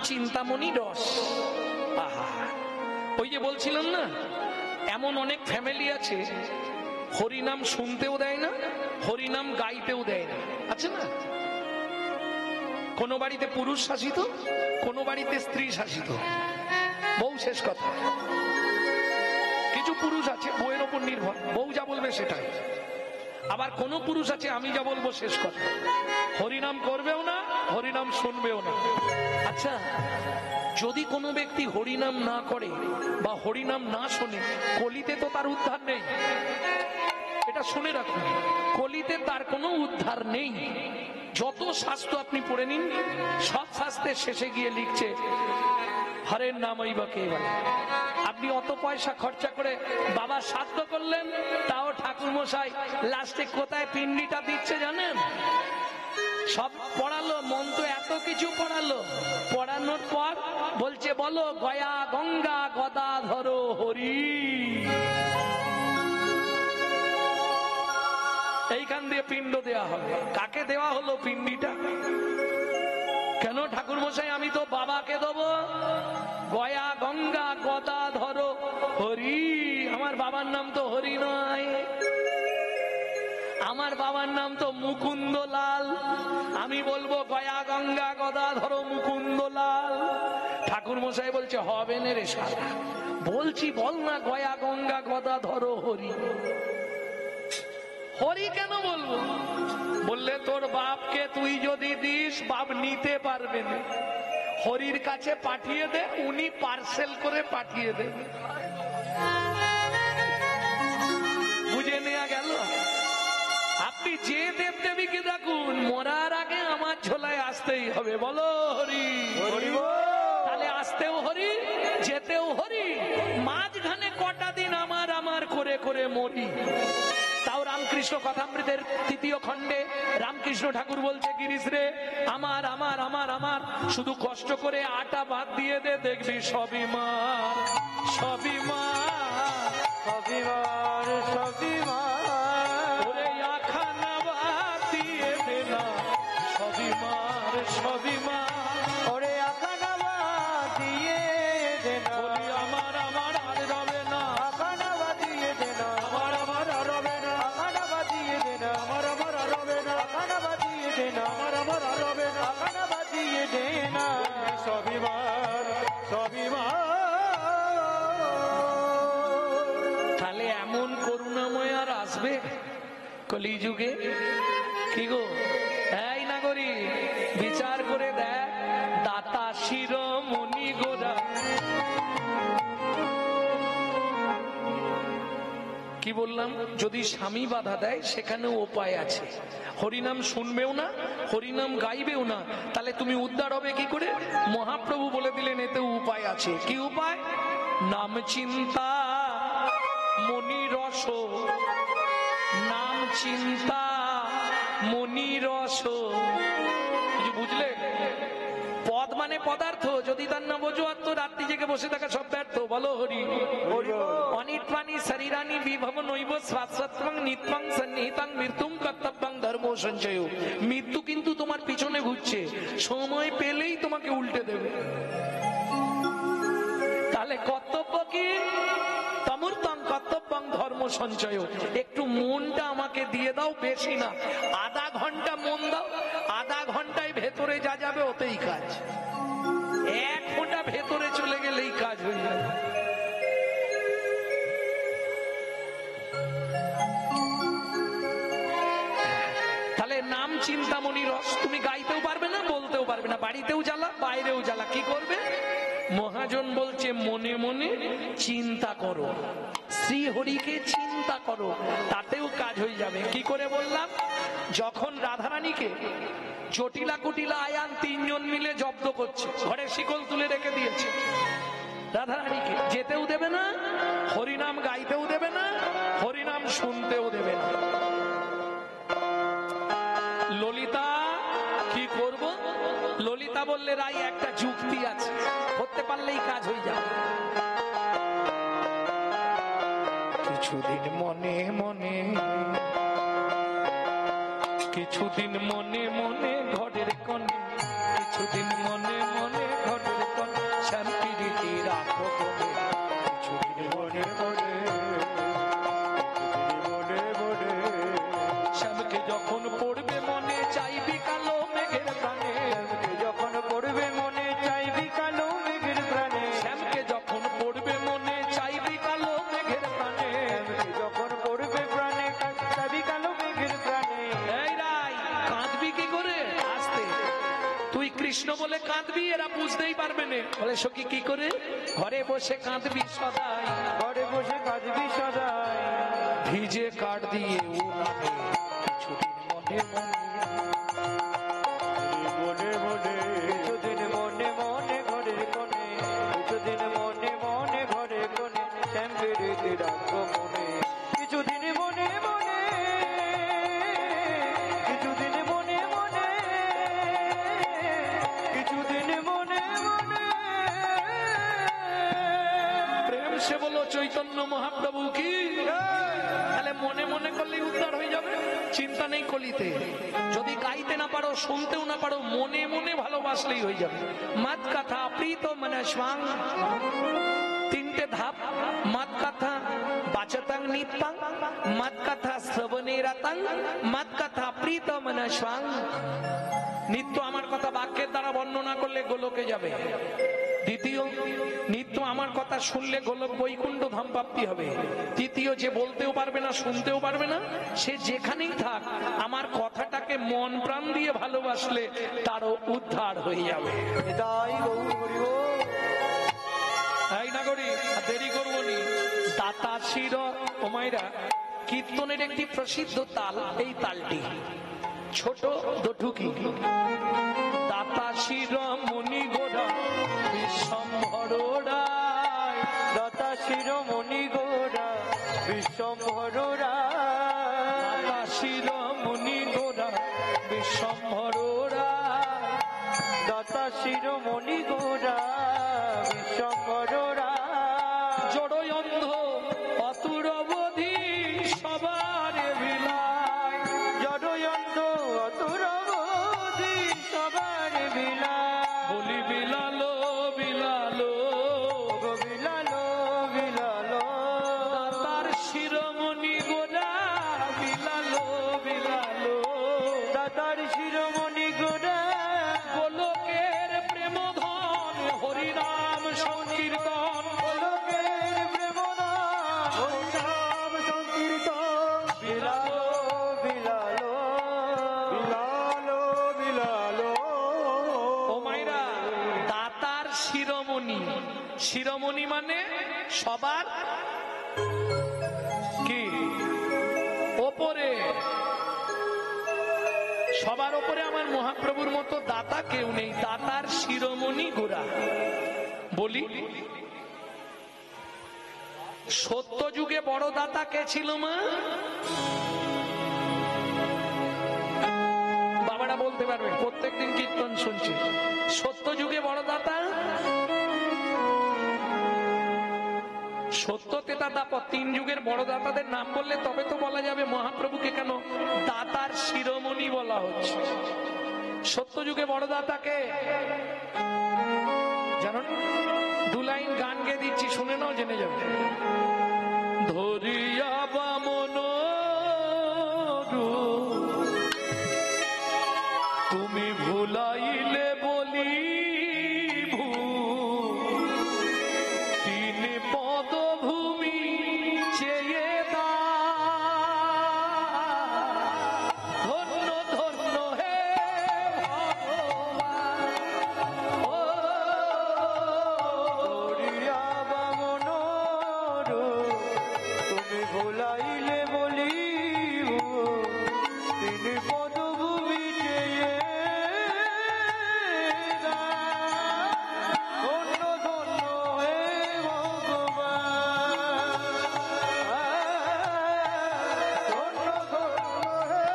চিন্তামণি রস। আহা, ওই যে বলছিলাম না, এমন অনেক ফ্যামিলি আছে হরিনাম শুনতেও দেয় না, হরিনাম গাইতেও দেয় না, আছে না? কোন বাড়িতে পুরুষ শাসিত, কোন বাড়িতে স্ত্রী শাসিত। বউ শেষ কথা। কিছু পুরুষ আছে বউয়ের ওপর নির্ভর, বউ যা বলবে সেটাই। আবার কোন পুরুষ আছে আমি যা বলবো শেষ কথা, হরিনাম করবেও না, হরিনাম শুনবেও না। আচ্ছা, যদি কোনো ব্যক্তি হরিনাম না করে বা হরিনাম না শোনে, কলিতে তো তার উদ্ধার নেই। এটা শুনে রাখুন, কলিতে তার কোনো উদ্ধার নেই। যত শাস্ত্র আপনি পড়ে নিন, সব শাস্ত্রের শেষে গিয়ে লিখছে হরের নামই বা কেবল। আপনি অত পয়সা খরচা করে বাবা শ্রাদ্ধ করলেন, তাও ঠাকুর মশাই লাস্টে কোথায় পিন্ডিটা দিচ্ছে জানেন? সব পড়ালো, মন্ত্র এত কিছু পড়ালো, পড়ানোর পর বলছে বলো গয়া গঙ্গা গদাধর হরি। এইখান দিয়ে পিণ্ড দেওয়া হবে। কাকে দেওয়া হলো পিণ্ডিটা? কেন ঠাকুর মশাই? আমি তো বাবাকে দেবো। গয়া গঙ্গা গদাধর হরি। আমার বাবার নাম তো হরি নয়, আমার বাবার নাম তো মুকুন্দ লাল। আমি বলবো গয়া গঙ্গা গদাধর মুকুন্দ লাল। ঠাকুর মশাই বলছে হবে না রে শালা। বলছি বল না গয়া গঙ্গা গদাধর হরি। হরি কেন বলবো? বললে তোর বাপকে তুই যদি দিস, বাপ নিতে পারবে না, হরির কাছে পাঠিয়ে দে, উনি পার্সেল করে পাঠিয়ে দেবে। বুঝে নেওয়া গেল? আপনি যে দেব দেবীকে ডাকুন, মরার আগে আমার ঝোলায় আসতেই হবে। বলো হরি হরি। তাহলে আসতেও হরি, যেতেও হরি, মাঝখানে কটা দিন আমার আমার করে করে মরি। তাও রামকৃষ্ণ কথামৃতের ৩য় খণ্ডে রামকৃষ্ণ ঠাকুর বলছে, গিরিশ রে আমার আমার আমার আমার, শুধু কষ্ট করে আটা ভাত দিয়ে দে, দেখবি সবই মার, সবই মার, সবই মার, সবই মার। ওরে আখানা ভাত দিয়ে দে না, সবই মার, সবই মার। ওরে আখানা ভাত দিয়ে দে না, বলি আমার আমার আর রবে না, আখানা ভাত দিয়ে দে না, আমার আমার আর রবে না, আখানা ভাত দিয়ে দে না, আমার আমার আর রবে না, আখানা ভাত দিয়ে দে না, আমার আমার আর রবে না, আখানা ভাত দিয়ে দে না, সবই মার, সবই মার। তাহলে এমন করুণাময় আর আসবে কলিযুগে? কি গো এই নাগরী, বিচার করে দেখ, দাতা শিরোমণি গোরা। কি বললাম? যদি স্বামী বাধা দেয় সেখানেও উপায় আছে। হরিনাম শুনবেও না, হরিনাম গাইবেও না, তাহলে তুমি উদ্ধার হবে কি করে? মহাপ্রভু বলে দিলেন এতে উপায় আছে। কি উপায়? নাম চিন্তা মনি রস, নাম চিন্তা মনি রস। কিছু বুঝলে? পদ মানে পদার্থ, যদি তার না বোঝো আর তো রাত্রি জেগে বসে থাকা সব ব্যর্থ। বলো হরি হরি। অনিত্বানি শরীরানি বিভব নৈব শাশ্বতং নিত্যং সন্নিহিতাং মৃত্যুং কর্তব্যং ধর্ম সঞ্চয়। মৃত্যু কিন্তু তোমার পিছনে ঘুরছে, সময় পেলেই তোমাকে উল্টে দেবে। তাহলে কর্তব্য কি? তমূর্তং কর্তব্যং ধর্ম সঞ্চয়। একটু মনটা আমাকে দিয়ে দাও, বেশি না, আধা ঘন্টা মন দাও, আধা ঘন্টায় ভেতরে যা যাবে ওতেই কাজ। 1 ফোঁটা ভেতরে চলে গেলেই কাজ হয়ে যাবে। তাহলে নাম চিন্তামণি রস। তুমি গাইতেও পারবে না, বলতেও পারবে না, বাড়িতেও জ্বালা, বাইরেও জ্বালা। কি করবে? মহাজন বলছে মনে মনে চিন্তা করো, শ্রী হরিকে চিন্তা করো, তাতেও কাজ হয়ে যাবে। কি করে বললাম? যখন রাধারানীকে জটিলা কুটিলা আয়ান 3 জন মিলে জব্দ করছে, ঘরে শিকল তুলে রেখে দিয়েছে, রাধারানীকে যেতেও দেবে না, হরিনাম গাইতেও দেবে না, হরিনাম শুনতেও দেবে না। ললিতা কি করব? ললিতা বললে রাই একটা যুক্তি আছে, করতে পারলেই কাজ হয়ে যাবে। কিছুদিন মনে মনে, কিছুদিন মনে মনে ঘরের কোণে, কিছুদিন মনে মনে ঘরের কৃষ্ণ বলে কাঁদবি, এরা বুঝতেই পারবে না। বলে সখী কি করে? ঘরে বসে কাঁদবি সদাই, ঘরে বসে কাঁদবি সদাই, ভিজে কাঠ দিয়ে উনানে কিছুদিন মনে মনে, মনে মনে কিছুদিন মনে মনে ঘরের কোণে, কিছুদিন মনে মনে ঘরের কোণে শ্যামবেড়িতে রাখবো মনে, কিছুদিন মনে মনে, কিছুদিন মনে মনে, কিছুদিন মনে মনে। প্রেম সে বলো চৈতন্য মহাপ্রভু কি। তাহলে মনে মনে করলে উদ্ধার হয়ে যাবে, চিন্তা নেই কলিতে। যদি গাইতে না পারো, শুনতেও না পারো, মনে মনে ভালোবাসলেই হয়ে যাবে। মাত কথা প্রীত মানে স্বাং, তিনটে ধাপ। মাত কথা বাচতাং নিত্যাং, মাত কথা শ্রবণে রাতাং, মাত কথা প্রীত মানে স্বাং। নিত্য আমার কথা বাক্যের দ্বারা বর্ণনা করলে গোলকে যাবে। দ্বিতীয়, নিত্য আমার কথা শুনলে গোলক বৈকুণ্ঠ ধাম প্রাপ্তি হবে। তৃতীয়, যে বলতেও পারবে না, শুনতেও পারবে না, সে যেখানেই থাক আমার কথাটাকে মন প্রাণ দিয়ে ভালোবাসলে তারও উদ্ধার হয়ে যাবে। তাই গৌর হরি বল। তাই না করি, দেরি করবো নি। দাতা শির ও মায়েরা, কীর্তনের একটি প্রসিদ্ধ তাল এই তালটি, ছোট দঠুকি। দাতা শির মণি গোড়া বিশ্বম্ভর রায়, দাতা শিরোমণি গোরা বিশ্বম্ভর রায়, দাতা শির মণি গোড়া বিশ্বম্ভর রায়, দাতা শিরোমণি গোরা বিশ্বম্ভর রায়, জড়ই অন্ধ অতুর অবধি সবার বিলায়, জড়য়ন্ত অতুর অবধি সবার বিলায়, বলি বিলালো বিলালো গো বিলালো বিলালো, দাতার শিরোমণি গোরা বিলালো বিলালো, দাতার শিরোমণি গোরা গোলকের প্রেমধন হরিনাম সংকীর্তন, গোলকের প্রেমনাম হরিনাম সংকীর্তন, বিলালো বিলালো বিলালো বিলালো। ও মাইরা, দাতার শিরোমণি, শিরোমণি মানে সবার কি ওপরে, সবার ওপরে আমার মহাপ্রভুর মতো দাতা কেউ নেই। দাতার শিরোমণি গোরা। বলি সত্য যুগে বড় দাতা কে ছিল মা? বাবারা বলতে পারবে, প্রত্যেকদিন কীর্তন শুনছি। সত্য যুগে বড় দাতা সত্য, তেতা, দাপর, তিন যুগের বড় দাতাদের নাম বললে তবে তো বলা যাবে মহাপ্রভুকে কেন দাতার শিরোমণি বলা হচ্ছে। সত্য যুগে বড় দাতাকে জানো না? দু লাইন গান গেয়ে দিচ্ছি, শুনে নাও, জেনে যাবে। ধরিয়া বামন তুমি ভুলাইলে বলি তিন পদভূমি চেয়ে দা, ধন্য ধন্য হে ভগবান। ও ধরিয়া বামন তুমি ভুলাইলে বলি তিনি পদভূমি চেয়ে দা, ধন্য ধন্য হে ভগবান, ধন্য ধন্য হে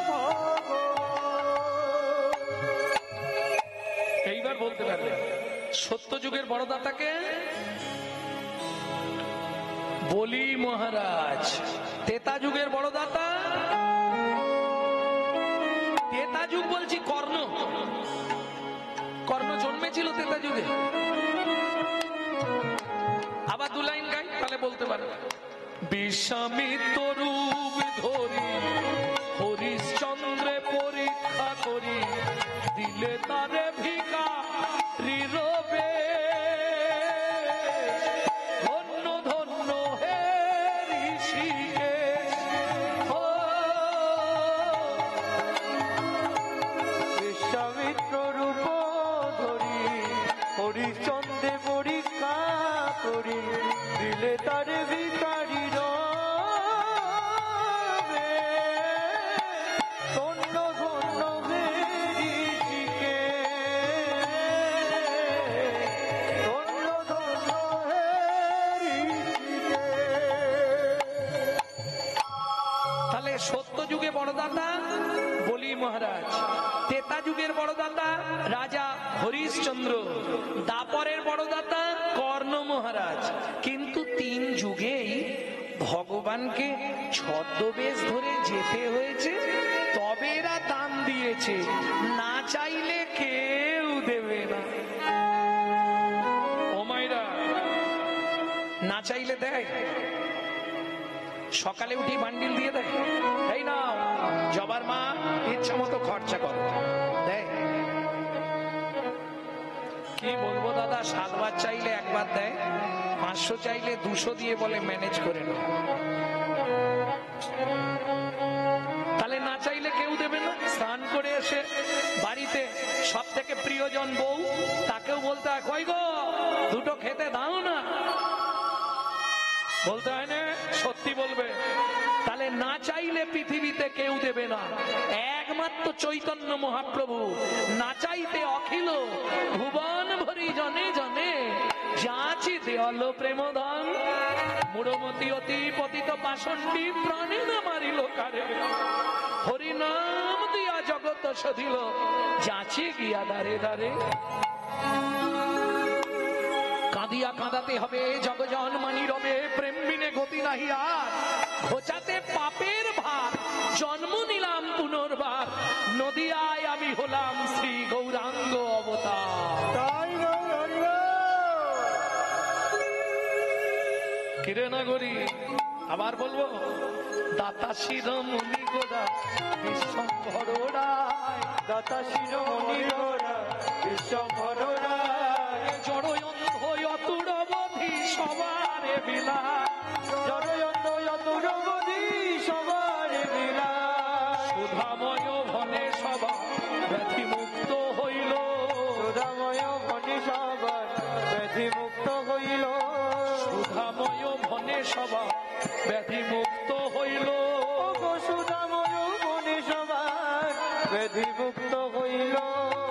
ভগবান। এইবার বলতে পারবে সত্য যুগের বড় দাতাকে বলি মহারাজ। তেতা যুগের বড় দাতা, তেতা যুগ বলছি কর্ণ, কর্ণ জন্মেছিল তেতা যুগে। আবার দু লাইন গাই, তাহলে বলতে পারবে। বিশ্বামিত্র রূপ ধরি হরিশ্চন্দ্রে পরীক্ষা করি, দিলে তারে ভিকা রবে, ধন্য ধন্য হে ঋষিকেশ। ও বিশ্বামিত্র রূপ বড়দাতা বলি মহারাজ, ত্রেতা যুগের বড়দাতা রাজা হরিশ্চন্দ্র, দাপরের বড়দাতা কর্ণ মহারাজ। কিন্তু তিন যুগেই ভগবানকে ছদ্মবেশ ধরে যেতে হয়েছে, তবে এরা দান দিয়েছে, না চাইলে কেউ দেবে না। ও মায়েরা, না চাইলে দেয়? সকালে উঠি বান্ডিল দিয়ে দেয়, এই না জবার মা ইচ্ছা মতো খরচা করো, দেয়? কি বলবো দাদা, 7 বার চাইলে 1 বার দেয়, 500 চাইলে 200 দিয়ে বলে ম্যানেজ করে নাও। তাহলে না চাইলে কেউ দেবে না? স্নান করে এসে বাড়িতে সব থেকে প্রিয়জন বউ, তাকেও বলতে হয় কই গো দুটো খেতে দাও না, বলতে হয় না? সত্যি বলবে। তাহলে না চাইলে পৃথিবীতে কেউ দেবে না, একমাত্র চৈতন্য মহাপ্রভু না চাইতে অখিল ভুবন ভরি জনে জনে যাচি দেওয়াল প্রেমধন, মূঢ়মতি অতি পতিত পাষণ্ডী প্রাণে না মারিল কারে, হরিনাম দিয়া জগৎ সধিল যাচি গিয়া দারে দারে। কাঁদিয়া কাঁদাতে হবে জগজন মানি রবে, প্রেম বিনে গতি নাহি আর, ঘোচাতে পাপের ভার, জন্ম নিলাম পুনর্বার, নদিয়ায় আমি হলাম শ্রী গৌরাঙ্গ অবতার। কিরে নগরী, আবার বলবো, দাতা শিরোমণি গোড়া বিশ্বম্ভর রায়, দাতা শিরোমণি গোরা বিশ্বম্ভর রায়, জড়য়ন্ধ অতুরবধি সবারে বিলায়, জড়য়ন্ধ অতুরবধি সবারে বিলায়, সুধাময় ভনে সভা ব্যাধি মুক্ত হইল, সুধাময় ভনে সবার ব্যাধি মুক্ত হইল, সুধাময় ভনে সভা ব্যাধি মুক্ত হইল, সুধাময় ভনে সবার ব্যাধি মুক্ত হইল,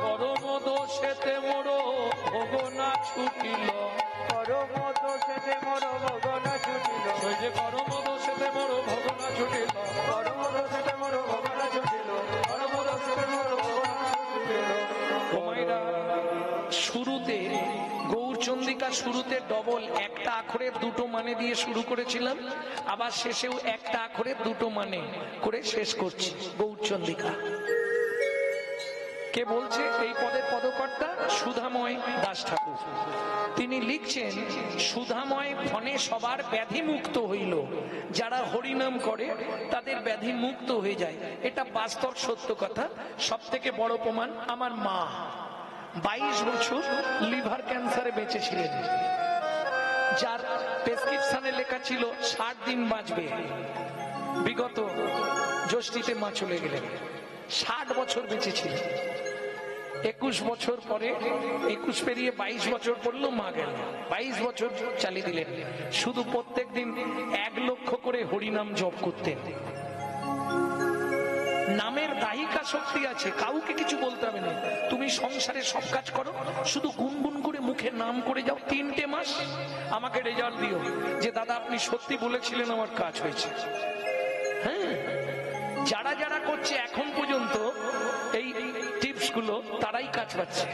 পরম দোষেতে মোর ভোগনা ছুটিল, পরম দোষেতে মোর ভোগনা ছুটিল, ওই যে পরম দোষেতে মোর ভোগনা ছুটিল, পরম দোষেতে মোর ভোগনা ছুটিল, পরম দোষেতে মোর ভোগনা ছুটিল। তোমাইরা শুরুতে গৌরচন্দ্রিকা শুরুতে ডবল, একটা আখরের দুটো মানে দিয়ে শুরু করেছিলাম, আবার শেষেও একটা আখরের দুটো মানে করে শেষ করছি। গৌরচন্দ্রিকা কে বলছে? এই পদের পদকর্তা সুধাময় দাস ঠাকুর। তিনি লিখছেন, সুধাময় ফনে সবার ব্যাধি মুক্ত হইল, যারা হরিনাম করে তাদের ব্যাধি মুক্ত হয়ে যায়। এটা বাস্তব সত্য কথা। সব থেকে বড় প্রমাণ, আমার মা 22 বছর লিভার ক্যান্সারে বেঁচেছিলেন, যার প্রেসক্রিপশনে লেখা ছিল 60 দিন বাঁচবে। বিগত জ্যৈষ্ঠীতে মা চলে গেলেন, 60 বছর বেঁচেছিলেন। 21 বছর পরে, 21 পেরিয়ে 22 বছর পড়লো, মা গেল। 22 বছর চালিয়ে দিলেন। শুধু প্রত্যেক দিন 1 লক্ষ করে হরিনাম জপ করতেন। নামের দাহিকা শক্তি আছে, কাউকে কিছু বলতে হবে না। তুমি সংসারে সব কাজ করো, শুধু গুনগুন করে মুখে নাম করে যাও। 3টে মাস আমাকে রেজাল্ট দিও যে দাদা আপনি সত্যি বলেছিলেন, আমার কাজ হয়েছে। হ্যাঁ, যারা যারা করছে এখন পর্যন্ত এই টিপস গুলো, তারাই কাজ পাচ্ছে।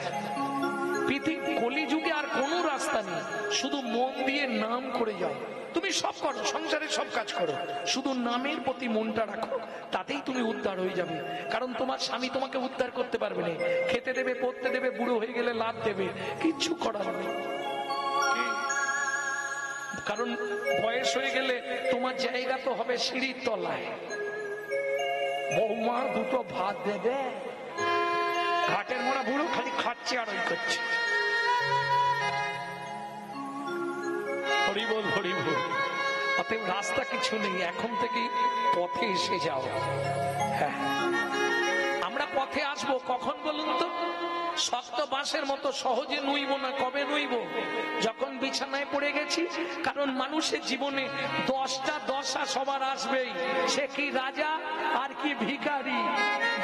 কলিযুগে আর কোনো রাস্তা নেই, শুধু মন দিয়ে নাম করে যাও। তুমি সব করো, সংসারে সব কাজ করো, শুধু নামের প্রতি মনটা রাখো, তাতেই তুমি উদ্ধার হয়ে যাবে। কারণ তোমার স্বামী তোমাকে উদ্ধার করতে পারবে না, খেতে দেবে, পড়তে দেবে, বুড়ো হয়ে গেলে লাভ দেবে, কিচ্ছু করার নেই। কারণ বয়স হয়ে গেলে তোমার জায়গা তো হবে সিঁড়ির তলায়। বৌমা 2টো ভাত দেবে, ঘাটের মোড়া বুড়ো খালি খাচ্ছে আর ওই করছে। হরিবল হরিবল। অতএব রাস্তা কিছু নেই, এখন থেকে পথে এসে যাও। হ্যাঁ, আমরা পথে আসবো কখন বলুন তো? শক্ত বাঁশের মতো সহজে নুইব না। কবে নুইব? যখন বিছানায় পড়ে গেছি। কারণ মানুষের জীবনে 10টা দশা সবার আসবেই। সে কি রাজা আর কি ভিখারি,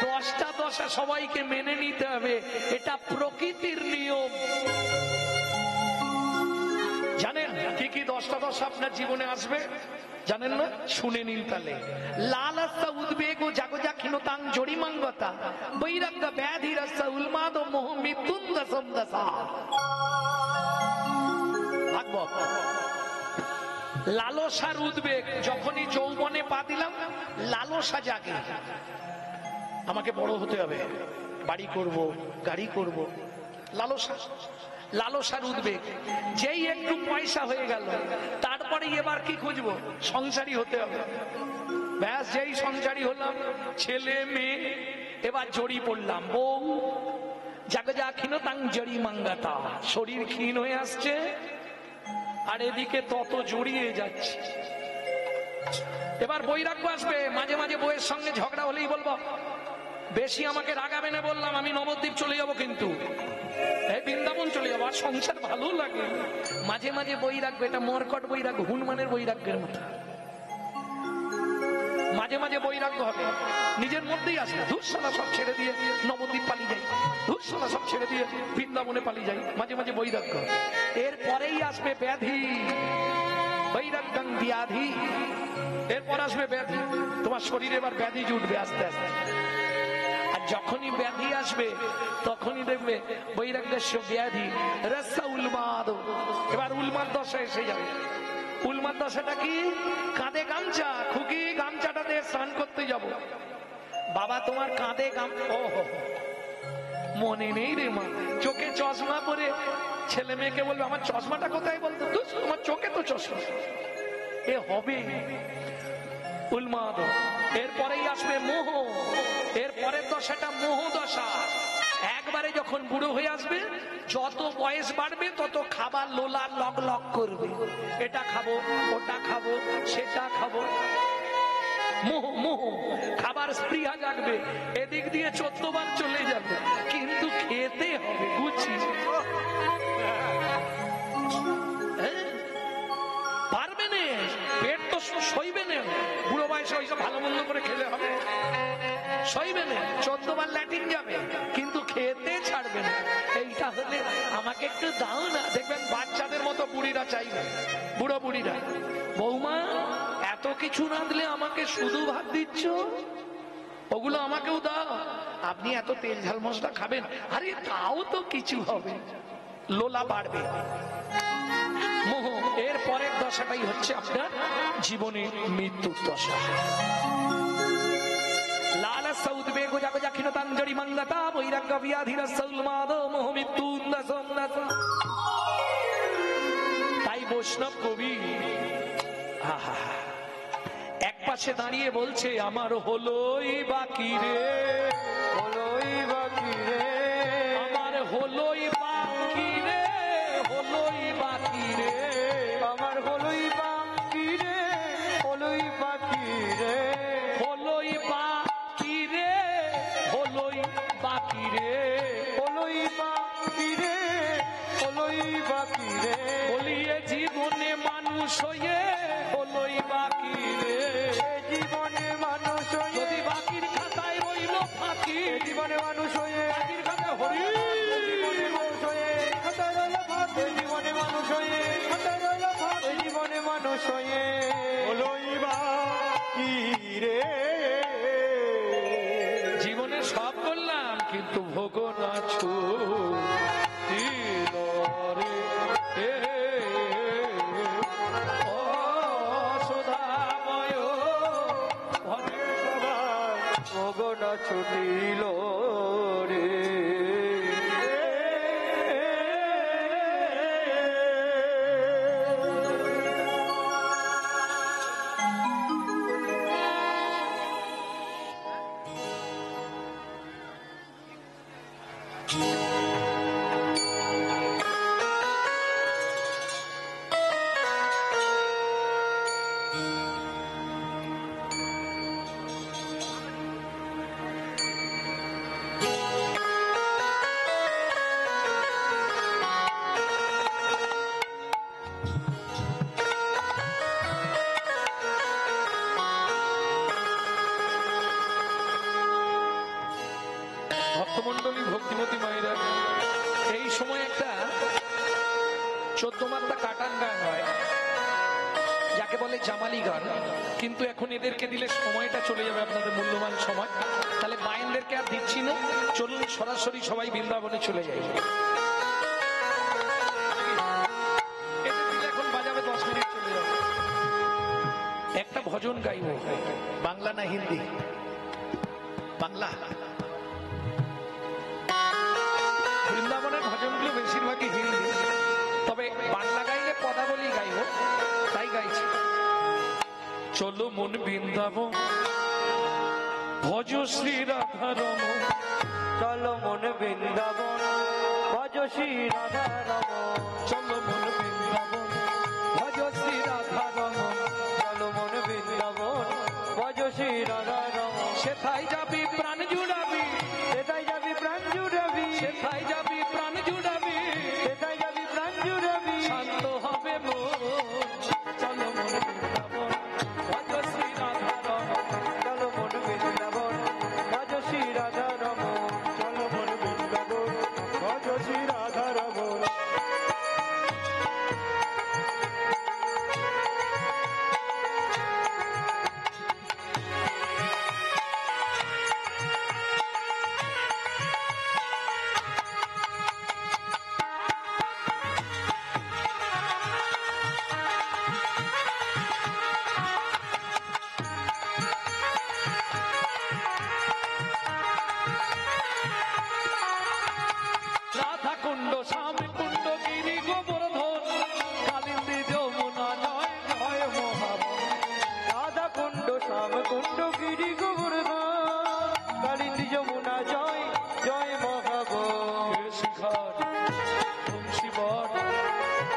10টা দশা সবাইকে মেনে নিতে হবে, এটা প্রকৃতির নিয়ম। জানেন কি কি 10টা দশা আপনার জীবনে আসবে জানেন না? শুনে নিন তাহলে। লালস্য উদ্বেগ জাগজাক্ষিণতাং জড়িমাঙ্গতা বৈরাগ্য ব্যাধিরস্য উন্মাদ মোহ মৃত্যুং দশম দশা। ভাগবত। লালসার উদ্বেগ, যখনই যৌবনে পা দিলাম লালসা জাগে, আমাকে বড় হতে হবে, বাড়ি করব, গাড়ি করব, লালসা। লালসার উদ্বেগ। যেই একটু পয়সা হয়ে গেল তারপরে এবার কি খুঁজবো? সংসারী হতে হবে। ব্যাস, যেই সংসারী হলাম, ছেলে মেয়ে, এবার জড়ি পড়লাম, বউ। জাগজা ক্ষীণতাং জড়ি মাঙ্গাতা, শরীর ক্ষীণ হয়ে আসছে আর এদিকে তত জড়িয়ে যাচ্ছে। এবার বৈরাগ্য আসবে। মাঝে মাঝে বউয়ের সঙ্গে ঝগড়া হলেই বলবো, বেশি আমাকে রাগাবে না, বললাম আমি নবদ্বীপ চলে যাব, কিন্তু এই বৃন্দাবন চলে যাবো, আর সংসার ভালো লাগে। মাঝে মাঝে বৈরাগ্য, এটা মরকট বৈরাগ্য, হনুমানের বৈরাগ্যের মতো। মাঝে মাঝে বৈরাগ্য হবে, নিজের মধ্যেই আসবে, ধূসরা সব ছেড়ে দিয়ে নবদ্বীপ পালিয়ে যাই, ধূসরা সব ছেড়ে দিয়ে বৃন্দাবনে পালিয়ে যাই। মাঝে মাঝে বৈরাগ্য। এরপরেই আসবে ব্যাধি, বৈরাগ্যং ব্যাধি। এরপর আসবে ব্যাধি, তোমার শরীরে এবার ব্যাধি জুটবে আস্তে আস্তে। আর যখনই ব্যাধি আসবে তখনই দেখবে বৈরাগ্যস্য ব্যাধি রস্য উন্মাদ। এবার উন্মাদ দশা এসে যাবে। উন্মাদ দশাটা কি? কাঁধে গামছা, খুকি গামছাটা দিয়ে স্নান করতে যাব। বাবা তোমার কাঁধে ও মনে নেই রে মা, চোখে চশমা পরে ছেলে মেয়েকে বলবে আমার চশমাটা কোথায়, বলতো তোমার চোখে তো চশমা। এ হবে উন্মাদ। এরপরেই আসবে মোহ। এরপরের দশাটা মোহ দশা। একবারে যখন বুড়ো হয়ে আসবে, যত বয়স বাড়বে তত খাবার লোলা লক লক করবে, এটা খাবো, ওটা খাবো, সেটা খাবো। মোহ মোহ, খাবার স্পৃহা জাগবে, এদিক দিয়ে 14 বার চলে যাবে, কিন্তু খেতে হবে গুছি। পারবে না, পেট তো সইবে না। বুড়ো বয়সে ওইসব ভালো মন্দ করে খেলে হবে, সইবে না। 14 বার ল্যাটিন যাবে, কিন্তু খেতে ছাড়বে না। এইটা হলে আমাকে একটু দাও না, দেখবেন বাচ্চাদের মতো বুড়িরা চাইবে, বুড়ো বুড়িরা, বৌমা এত কিছু না দিলে আমাকে শুধু ভাত দিচ্ছ, ওগুলো আমাকেও দাও। আপনি এত তেল ঝাল মশলা খাবেন, আরে তাও তো কিছু হবে, লোলা বাড়বে। মোহ। এর পরের দশাটাই হচ্ছে আপনার জীবনে মৃত্যুর দশা। লালস্য উদ্বেগ জাগজাক্ষিণতাং জড়িমাঙ্গতা বৈরাগ্য ব্যাধিরস্য উন্মাদ মোহ মৃত্যুং দশম দশা। তাই বৈষ্ণব কবি এক পাশে দাঁড়িয়ে বলছে, আমার হলোই বাকি রে, হলোই বাকি রে, আমার হলোই বাকি রে, হলোই বাকি রে, আমার হলোই বাকি রে, হলোই বাকি রে, হলোই বাকি রে, হলোই বাকি রে, হলোই বাকি রে, হলোই বাকি রে, বলিয়ে জীবনে মানুষ হয়ে হলোই বাকি রে। জীবনে মানুষ হয়ে, যদি বাকির খাতায় রইল ফাঁকি, জীবনে মানুষ হয়ে, বাকির খাতায় হরি, জীবনে মানুষ হয়ে, খাতায় রইল ফাঁকি, জীবনে মানুষ হয়ে, খাতায় রইল ফাঁকি, জীবনে মানুষ হয়ে হলোই বাকি রে। জীবনে সব করলাম কিন্তু ভোগ না ছুটিল রে, ও সুধাময় হরে সবার মগনা ছুটিল রে। ভক্তমন্ডলী, ভক্তিমতী মায়েরা, এই সময় একটা 14 মাত্রা কাটান গান হয়, বলে জামালি গান, কিন্তু এখন এদেরকে দিলে সময়টা চলে যাবে, আপনাদের মূল্যবান সময়। তাহলে মায়েনদেরকে আর দিচ্ছি না, চলুন সরাসরি সবাই বৃন্দাবনে চলে যাই। এখন বাজাবে 10 মিনিট চলে যাবে। একটা ভজন গাইব, বাংলা না হিন্দি? বাংলা। বৃন্দাবনের ভজনগুলো বেশিরভাগই হিন্দি, তবে বাংলা গাইলে পদাবলী গাইব, তাই গাইছি। চলো মন বৃন্দাবন ভজ শ্রী রাধা রমন, চলো মন বৃন্দাবন ভজ শ্রী রাধা রমন, চলো মন বৃন্দাবন ভজ শ্রী রাধা রমন, চলো মন বৃন্দাবন ভজ শ্রী রাধা রমন। সেথায় যাবি প্রাণ জুড়াবি, সেটাই যাবি প্রাণ জুড়াবি, সেথায় যাবি প্রাণ জুড়াবি, সেটাই যাবি প্রাণ জুড়াবি, শান্ত হবে মন। চলো মন বৃন্দাবন ভজ শ্রী রাধা রমন, চলো মন বৃন্দাবন ভজ শ্রী রাধা রমন, চলো মন বৃন্দাবন ভজ শ্রী রাধা রমন। রাধা কুণ্ড শ্যাম কুণ্ড গিরি গোবর্ধন, কালিন্দী যমুনা জয় জয় মহাবন, রাধা কুণ্ড শ্যাম কুণ্ড গিরি গোবর্ধন, কালিন্দী যমুনা জয় জয় মহাবন। শিখর বংশীবর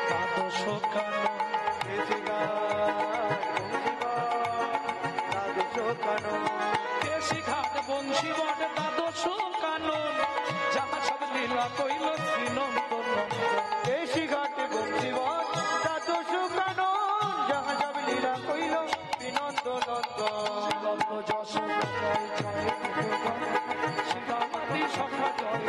দ্বাদশ কানন, শিখার বংশীবর দ্বাদশ কানন, যাহা সব লীলা কইল শ্রীনন্দ নন্দন। কেশি ঘাটে বংশীবট দ্বাদশ কানন, যাহা যাব লীলা কইল বিনন্দ নন্দন। নন্দ যশোদ জয় জয় কুকুর, শ্রীরামাদি সখা জয়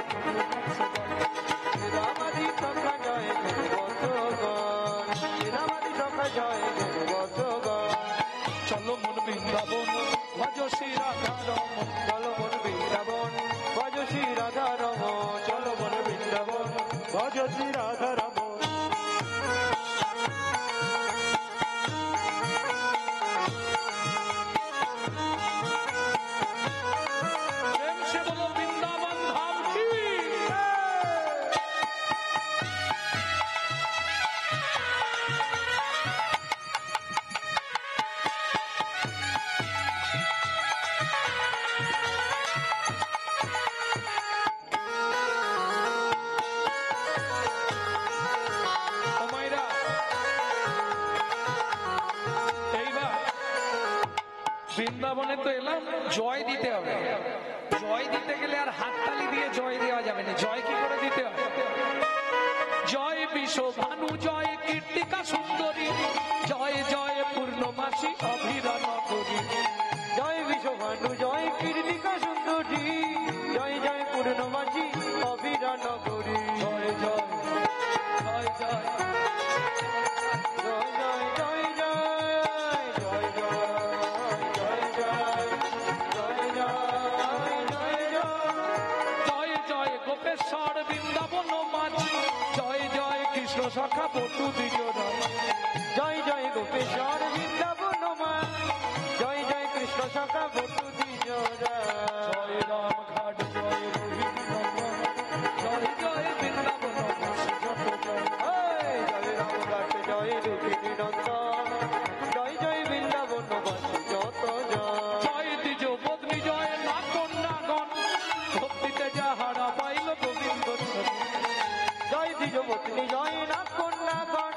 শ্রীরামাদি সখা জয় ভগবতগণ, শ্রীরামাদি সখা জয় ভগবতগণ। চলো মন বৃন্দাবন ভজ শ্রী রাধা রমন, চলো মন বৃন্দাবন ভজ শ্রী রাধা রমন, চলো মন বৃন্দাবন ভজ শ্রী রাধা রমন। প্রেম সে বলো বৃন্দাবন ধাম কি। ও মাইরা, এইবার বৃন্দাবনে তো এলাম, জয় দিতে হবে। জয় দিতে গেলে আর হাততালি দিয়ে জয় দেওয়া যাবে না। জয় কি করে দিতে হবে? জয় বিশ্ব ভানু জয় কীর্তিকা সুন্দরী, জয় জয় পূর্ণমাসী অভিরা নগরী, জয় বিশ্বভানু জয় কীর্তিকা সুন্দরী, জয় জয় পূর্ণমাসী অবিরা নগরী। জয় জয় জয় জয় জয় জয় জয় জয় জয় জয় জয় জয় জয় জয় জয় জয় গোপেশ্বর বৃন্দাবন মাঝি, জয় জয় কৃষ্ণ সখা বটু দ্বিজরায়, জয় জয় গোপেশ্বর বৃন্দাবন মা, জয় জয় কৃষ্ণ সখা বটু দ্বিজরা। জয় রাম ঘাট জয় রোহিত নন্দন, জয় জয় বৃন্দাবন বাসী যত জয়। জয় রামঘাট জয় রুক্মিণী নন্দন, জয় জয় বৃন্দাবন বাসী যত জয়। জয় দ্বিজ পত্নী জয় না কন্যাগণ, ভক্তিতে যাহারা পাইল গোবিন্দ ছবি। জয় দ্বিজ পত্নী জয় না কন্যাগণ,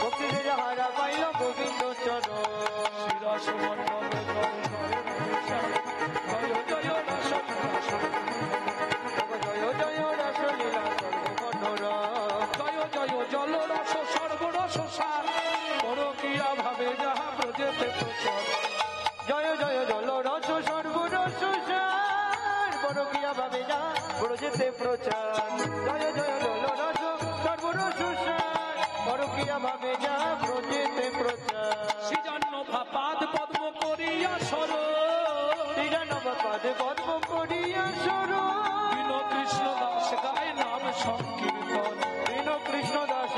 ভক্তিতে যাহারা পাইল গোবিন্দ চরণ। শ্রীরস মন্ডল জয় জয় জয় জয় রস জয় জয় রাসলীলা সর্বমনোরম, জয় জয় জল রস সর্বরস সার, পরকীয়া ভাবে যাহা ব্রজেতে প্রচার। জয় জয় জল রস সর্বরস সার, পরকীয়া ভাবে যা ব্রজেতে প্রচার। জয় জয় জল রস সর্বরস সার, পরকীয়া ভাবে যা ব্রজেতে প্রচার। পাদ পদ্ম করিয়া সর বিধানব পাদ পদ্ম করিয়া সরো কৃষ্ণ দাস গায় নাম সংকীর্তন কৃষ্ণ দাস